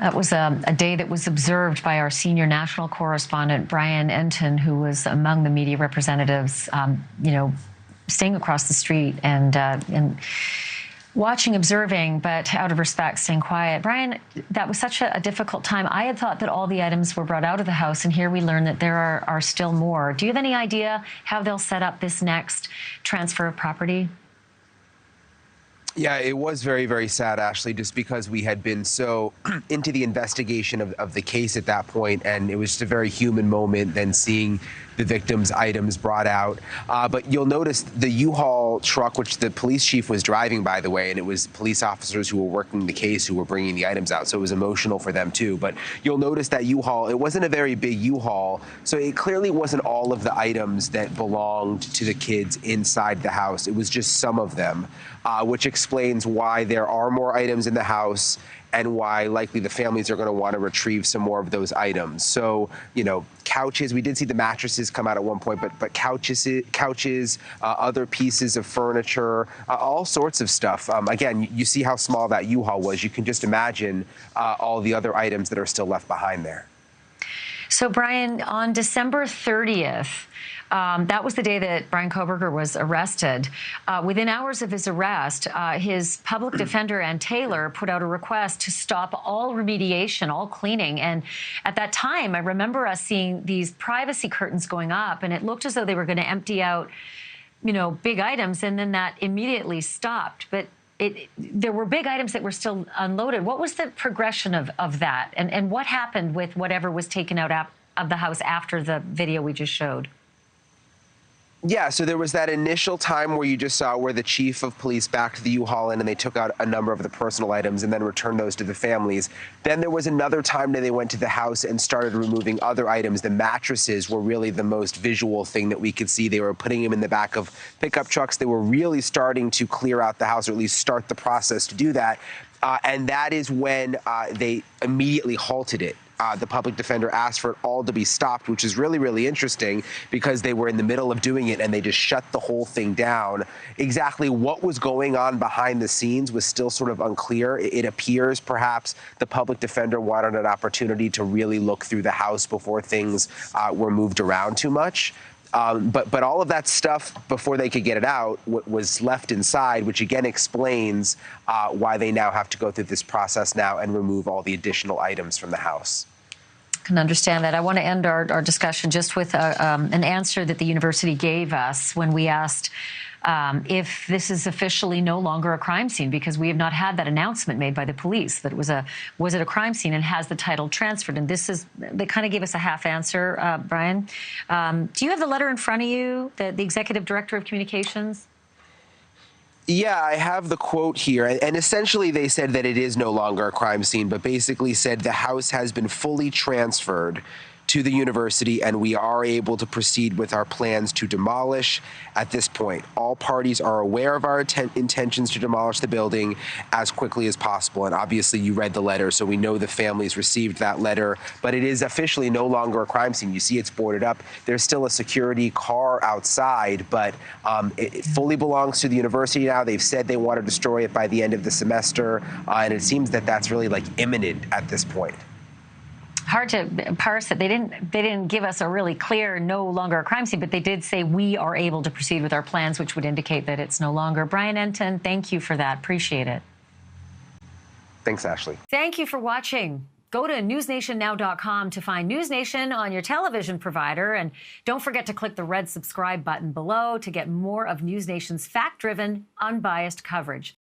That was a day that was observed by our senior national correspondent, Brian Enton, who was among the media representatives, staying across the street and watching, observing, but out of respect, staying quiet. Brian, that was such a difficult time. I had thought that all the items were brought out of the house, and here we learn that there are still more. Do you have any idea how they'll set up this next transfer of property? Yeah, it was very, very sad, Ashleigh, just because we had been so into the investigation of the case at that point, and it was just a very human moment then seeing the victim's items brought out. But you'll notice the U-Haul truck, which the police chief was driving, by the way, and it was police officers who were working the case who were bringing the items out, so it was emotional for them too. But you'll notice that U-Haul, it wasn't a very big U-Haul, so it clearly wasn't all of the items that belonged to the kids inside the house. It was just some of them, which explains why there are more items in the house and why likely the families are going to want to retrieve some more of those items. So, couches, we did see the mattresses come out at one point, but couches, other pieces of furniture, all sorts of stuff. Again, you see how small that U-Haul was. You can just imagine all the other items that are still left behind there. So, Brian, on December 30th, that was the day that Brian Kohberger was arrested. Within hours of his arrest, his public defender, Ann Taylor, put out a request to stop all remediation, all cleaning. And at that time, I remember us seeing these privacy curtains going up, and it looked as though they were going to empty out, big items, and then that immediately stopped. But there were big items that were still unloaded. What was the progression of that? And what happened with whatever was taken out of the house after the video we just showed? Yeah, so there was that initial time where you just saw where the chief of police backed the U-Haul in and they took out a number of the personal items and then returned those to the families. Then there was another time that they went to the house and started removing other items. The mattresses were really the most visual thing that we could see. They were putting them in the back of pickup trucks. They were really starting to clear out the house, or at least start the process to do that. And that is when they immediately halted it. The public defender asked for it all to be stopped, which is really, really interesting because they were in the middle of doing it and they just shut the whole thing down. Exactly what was going on behind the scenes was still sort of unclear. It appears perhaps the public defender wanted an opportunity to really look through the house before things were moved around too much. But all of that stuff, before they could get it out, was left inside, which again explains why they now have to go through this process now and remove all the additional items from the house. I can understand that. I want to end our discussion just with an answer that the university gave us when we asked if this is officially no longer a crime scene, because we have not had that announcement made by the police that it was it a crime scene and has the title transferred. And they kind of gave us a half answer, Brian. Do you have the letter in front of you, the executive director of communications? Yeah, I have the quote here, and essentially they said that it is no longer a crime scene, but basically said the house has been fully transferred to the university, and we are able to proceed with our plans to demolish at this point. All parties are aware of our intentions to demolish the building as quickly as possible. And obviously you read the letter, so we know the families received that letter, but it is officially no longer a crime scene. You see it's boarded up. There's still a security car outside, but it fully belongs to the university now. They've said they want to destroy it by the end of the semester, and it seems that that's really like imminent at this point. Hard to parse it. They didn't give us a really clear no longer a crime scene, but they did say we are able to proceed with our plans, which would indicate that it's no longer. Brian Enton, thank you for that. Appreciate it. Thanks, Ashleigh. Thank you for watching. Go to newsnationnow.com to find NewsNation on your television provider. And don't forget to click the red subscribe button below to get more of NewsNation's fact-driven, unbiased coverage.